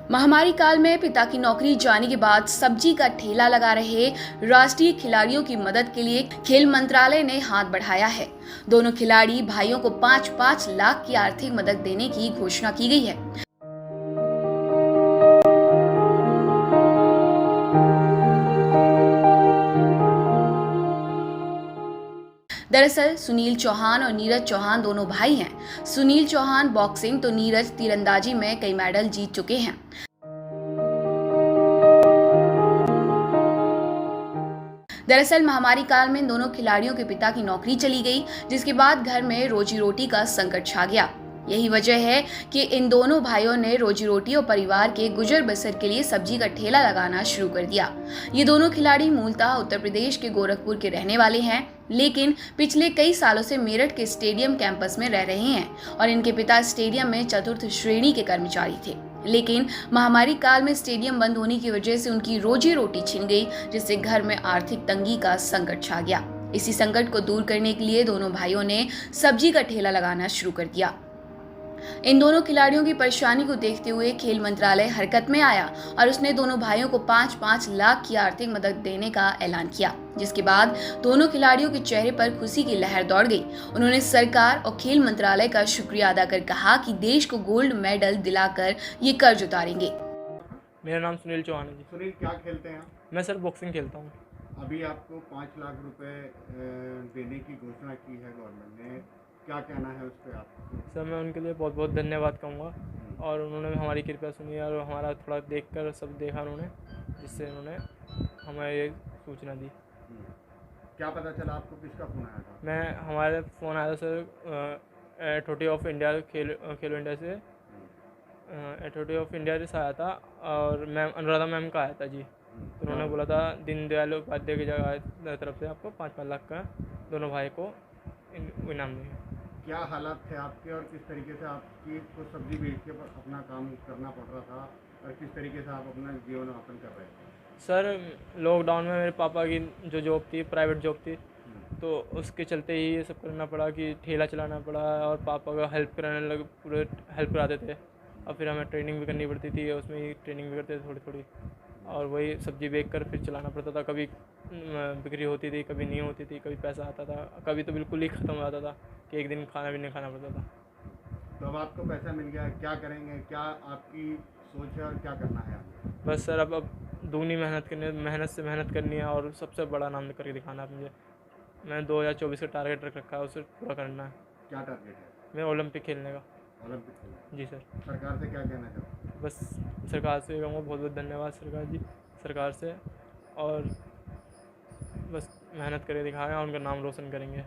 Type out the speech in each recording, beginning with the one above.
महामारी काल में पिता की नौकरी जाने के बाद सब्जी का ठेला लगा रहे राष्ट्रीय खिलाड़ियों की मदद के लिए खेल मंत्रालय ने हाथ बढ़ाया है। दोनों खिलाड़ी भाइयों को 5-5 लाख की आर्थिक मदद देने की घोषणा की गई है। दरअसल सुनील चौहान और नीरज चौहान दोनों भाई हैं। सुनील चौहान बॉक्सिंग तो नीरज तीरंदाजी में कई मेडल जीत चुके हैं। दरअसल महामारी काल में इन दोनों खिलाड़ियों के पिता की नौकरी चली गई, जिसके बाद घर में रोजी रोटी का संकट छा गया। यही वजह है कि इन दोनों भाइयों ने रोजी रोटी और परिवार के गुजर बसर के लिए सब्जी का ठेला लगाना शुरू कर दिया। ये दोनों खिलाड़ी मूलतः उत्तर प्रदेश के गोरखपुर के रहने वाले हैं, लेकिन पिछले कई सालों से मेरठ के स्टेडियम कैंपस में रह रहे हैं और इनके पिता स्टेडियम में चतुर्थ श्रेणी के कर्मचारी थे। लेकिन महामारी काल में स्टेडियम बंद होने की वजह से उनकी रोजी रोटी छिन गई, जिससे घर में आर्थिक तंगी का संकट छा गया। इसी संकट को दूर करने के लिए दोनों भाइयों ने सब्जी का ठेला लगाना शुरू कर दिया। इन दोनों खिलाड़ियों की परेशानी को देखते हुए खेल मंत्रालय हरकत में आया और उसने दोनों भाइयों को 5-5 लाख की आर्थिक मदद देने का ऐलान किया, जिसके बाद दोनों खिलाड़ियों के चेहरे पर खुशी की लहर दौड़ गई। उन्होंने सरकार और खेल मंत्रालय का शुक्रिया अदा कर कहा कि देश को गोल्ड मेडल दिलाकर ये कर्ज उतारेंगे। मेरा नाम सुनील चौहान है जी। सुनील, क्या खेलते हैं? मैं सर बॉक्सिंग खेलता हूँ। अभी आपको 5 लाख रुपए देने की घोषणा की है गवर्नमेंट ने, क्या कहना है उस पर आप? सर मैं उनके लिए बहुत बहुत धन्यवाद कहूँगा, और उन्होंने हमारी कृपया सुनी और हमारा थोड़ा देखकर सब देखा उन्होंने, जिससे उन्होंने हमें ये सूचना दी। क्या पता चला आपको, किसका फ़ोन आया था? हमारे फ़ोन आया था sir authority of India Khelo India से, अथॉरिटी ऑफ इंडिया से आया था, और मैम अनुराधा मैम का आया था जी। तो उन्होंने बोला था दीनदयाल उपाध्याय की जगह तरफ से आपको 5-5 लाख का दोनों भाई को इनाम देंगे। क्या हालात थे आपके और किस तरीके से आपकी को सब्जी बेच के अपना काम करना पड़ रहा था और किस तरीके से आप अपना जीवन यापन कर रहे थे? सर लॉकडाउन में मेरे पापा की जो जॉब थी, प्राइवेट जॉब थी, तो उसके चलते ही ये सब करना पड़ा कि ठेला चलाना पड़ा, और पापा का हेल्प कराने लगे, पूरे हेल्प कराते थे। और फिर हमें ट्रेनिंग भी करनी पड़ती थी, उसमें ही ट्रेनिंग भी करते थे थोड़ी थोड़ी, और वही सब्ज़ी बेच कर फिर चलाना पड़ता था। कभी बिक्री होती थी, कभी नहीं होती थी, कभी पैसा आता था, कभी तो बिल्कुल ही ख़त्म हो जाता था कि एक दिन खाना भी नहीं खाना पड़ता था। तो अब आपको पैसा मिल गया, क्या करेंगे? क्या आपकी सोच है और क्या करना है आगे? बस सर अब दूनी मेहनत करनी है, और सबसे बड़ा नाम करके दिखाना है मुझे। मैं 2024 का टारगेट रखा है, उसे पूरा करना है। क्या टारगेट है? मैं ओलंपिक खेलने का। ओलंपिक खेलना? जी सर। सरकार से क्या कहना चाहते हैं? बस सरकार से कहूँगा बहुत बहुत धन्यवाद सरकार से, और बस मेहनत करके दिखाएं और उनका नाम रोशन करेंगे।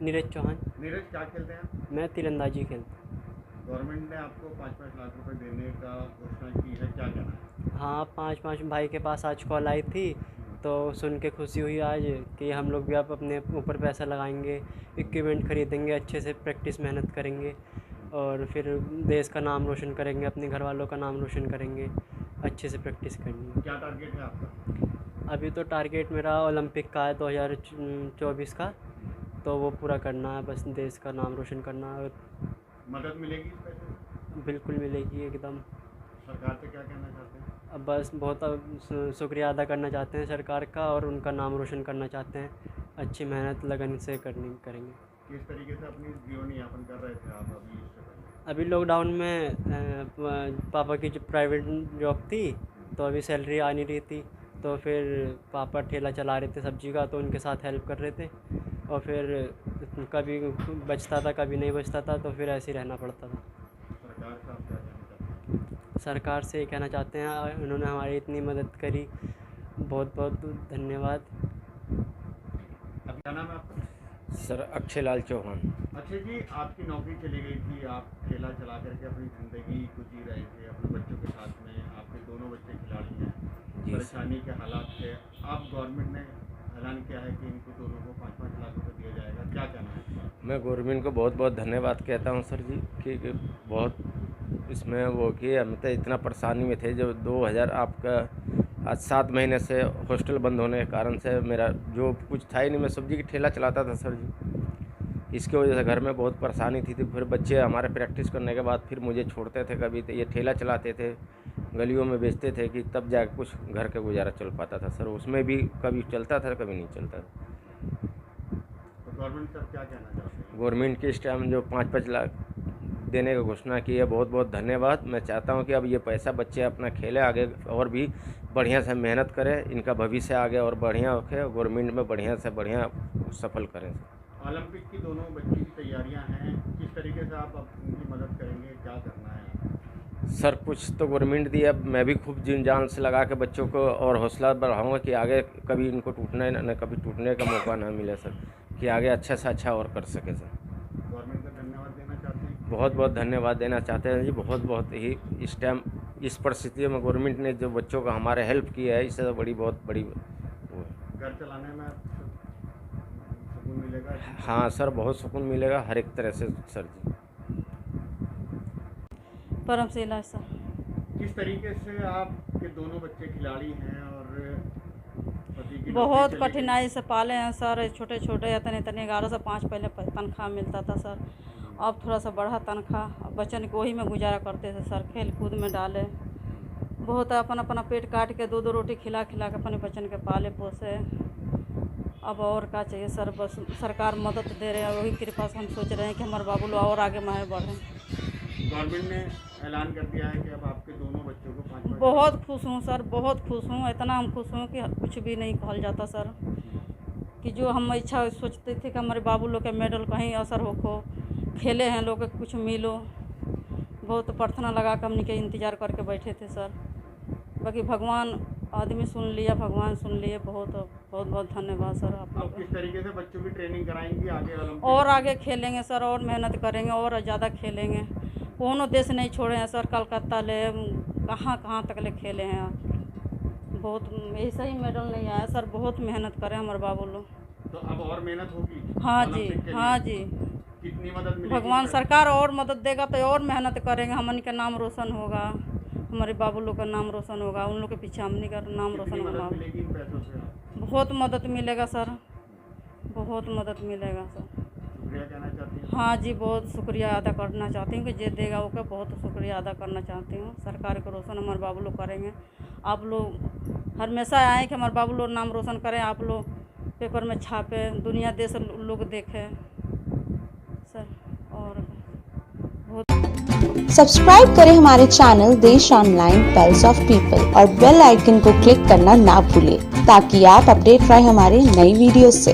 नीरज चौहान। नीरज, क्या खेलते हैं? मैं तीरंदाजी खेलता गवर्नमेंट ने आपको 5-5 लाख रुपए देने का घोषणा की है, क्या कहना है? हूँ। हाँ, 5-5 भाई के पास आज कॉल आई थी, तो सुन के खुशी हुई आज कि हम लोग भी अब अपने ऊपर पैसा लगाएंगे, इक्विपमेंट खरीदेंगे, अच्छे से प्रैक्टिस मेहनत करेंगे, और फिर देश का नाम रोशन करेंगे, अपने घर वालों का नाम रोशन करेंगे, अच्छे से प्रैक्टिस करनी है। क्या टारगेट है आपका? अभी तो टारगेट मेरा ओलंपिक का है 2024 का, तो वो पूरा करना है, बस देश का नाम रोशन करना है। मदद मिलेगी इस पैसे से? बिल्कुल मिलेगी एकदम। सरकार से क्या कहना चाहते हैं? अब बस बहुत शुक्रिया अदा करना चाहते हैं सरकार का, और उनका नाम रोशन करना चाहते हैं। अच्छी मेहनत लगन से करेंगे। किस तरीके से अपनी जीवन यापन कर रहे थे आप अभी इससे पहले? अभी लॉकडाउन में पापा की जो प्राइवेट जॉब थी, तो अभी सैलरी आ नहीं रही थी, तो फिर पापा ठेला चला रहे थे सब्जी का, तो उनके साथ हेल्प कर रहे थे, और फिर कभी बचता था कभी नहीं बचता था, तो फिर ऐसे ही रहना पड़ता था। सरकार से आप क्या कहना चाहते हैं? सरकार से ये कहना चाहते हैं, उन्होंने हमारी इतनी मदद करी, बहुत बहुत धन्यवाद। अब क्या नाम है आपका? सर अक्षय लाल चौहान। अच्छा जी, आपकी नौकरी चली गई थी, आप ठेला चला करके अपनी ज़िंदगी को जी रहे थे अपने बच्चों के साथ में, आपके दोनों बच्चे खिलाड़ी हैं, परेशानी के हालात थे। अब गवर्नमेंट ने ऐलान किया है कि इनको दोनों को 5-5 लाख रुपए दिया जाएगा, क्या कहना है? मैं गवर्नमेंट को बहुत बहुत धन्यवाद कहता हूँ सर जी, कि बहुत इसमें वो कि हम तो इतना परेशानी में थे, जब 2000 आपका आज 7 महीने से हॉस्टल बंद होने के कारण से मेरा जो कुछ था ही नहीं। मैं सब्जी की ठेला चलाता था सर जी, इसकी वजह से घर में बहुत परेशानी थी। तो फिर बच्चे हमारे प्रैक्टिस करने के बाद फिर मुझे छोड़ते थे, कभी तो ये ठेला चलाते थे, गलियों में बेचते थे कि तब जाकर कुछ घर का गुजारा चल पाता था सर। उसमें भी कभी चलता था कभी नहीं चलता था। तो गवर्नमेंट से आप क्या कहना चाहते हैं? गवर्नमेंट के इस टाइम जो 5-5 लाख देने का घोषणा की है, बहुत बहुत धन्यवाद। मैं चाहता हूं कि अब ये पैसा बच्चे अपना खेले, आगे और भी बढ़िया से मेहनत करें, इनका भविष्य आगे और बढ़िया रखे, गवर्नमेंट में बढ़िया से बढ़िया सफल करें। ओलंपिक की दोनों बच्ची की तैयारियां हैं, किस तरीके से आप उनकी मदद करेंगे, क्या करना है? सर कुछ तो गवर्नमेंट दी, अब मैं भी खूब जी जान से लगा के बच्चों को और हौसला बढ़ाऊंगा कि आगे कभी इनको टूटने न कभी टूटने का मौका ना मिले सर, कि आगे अच्छा से अच्छा और कर सके सर। गवर्नमेंट का धन्यवाद देना चाहते हैं? बहुत बहुत धन्यवाद देना चाहते हैं जी, बहुत बहुत ही इस टाइम इस परिस्थिति में गवर्नमेंट ने जो बच्चों का हमारे हेल्प किया है, इससे तो बहुत बड़ी वो है। घर चलाने में सुकून मिलेगा? हाँ सर, बहुत सुकून मिलेगा हर एक तरह से सर जी। परमशिला सर। किस तरीके से आपके दोनों बच्चे खिलाड़ी हैं और पति की बहुत नौकरी चली गई? कठिनाई से पाले हैं सर, छोटे छोटे इतने 11 से 5 पहले तनख्वाह मिलता था सर, अब थोड़ा सा बढ़ा तनख्वाह, बच्चन को वही में गुजारा करते थे सर, खेल कूद में डाले, बहुत अपना पेट काट के 2-2 रोटी खिला खिला के अपने बच्चन के पाले पोसे। अब और क्या चाहिए सर, बस सरकार मदद दे रहे हैं, वही कृपा से हम सोच रहे हैं कि हमारे बाबू लोग और आगे माहे बढ़ें। गवर्नमेंट ने ऐलान कर दिया है कि अब आपके दोनों बच्चों को 5-5 बहुत खुश हूँ सर, बहुत खुश हूँ, इतना हम खुश हूँ कि कुछ भी नहीं कहल जाता सर, कि जो हम इच्छा सोचते थे कि हमारे बाबू लोग के मेडल कहीं असर हो, खेले हैं लोग के कुछ मिलो, बहुत प्रार्थना लगा कर हमने के इंतज़ार करके बैठे थे सर। बाकी भगवान आदमी सुन लिया, भगवान सुन लिए, बहुत बहुत बहुत धन्यवाद सर आप अब लोग। किस तरीके से बच्चों की ट्रेनिंग कराएंगी आगे ओलंपिक? और आगे खेलेंगे सर, और मेहनत करेंगे, और ज़्यादा खेलेंगे, कोनो देश नहीं छोड़े हैं सर, कलकत्ता ले कहाँ कहाँ तक ले खेले हैं, बहुत ऐसा ही मेडल नहीं आया सर, बहुत मेहनत करें हमारे बाबू लोग। तो अब और मेहनत होगी? हाँ जी, ओलंपिक के लिए? हाँ जी, कितनी मदद मिलेगी? भगवान सरकार और मदद देगा तो और मेहनत करेंगे, हमन का नाम रोशन होगा, हमारे बाबू लोग का नाम रोशन होगा, उन लोग के पीछे हमने का नाम रोशन कितनी होगा। मदद मिलेगी इन पैसों से? बहुत मदद मिलेगा सर, बहुत मदद मिलेगा सर। शुक्रिया कहना चाहती हैं? हाँ जी, बहुत शुक्रिया अदा करना चाहती हूँ कि जे देगा वो का बहुत शुक्रिया अदा करना चाहती हूँ। सरकार को रोशन हमारे बाबू लोग करेंगे, आप लोग हमेशा आए कि हमारे बाबू लोग नाम रोशन करें, आप लोग पेपर में छापे, दुनिया देश लोग देखे सर। और सब्सक्राइब करें हमारे चैनल देश ऑनलाइन पल्स ऑफ पीपल और बेल आइकन को क्लिक करना ना भूलें ताकि आप अपडेट रहे हमारे नई वीडियो से।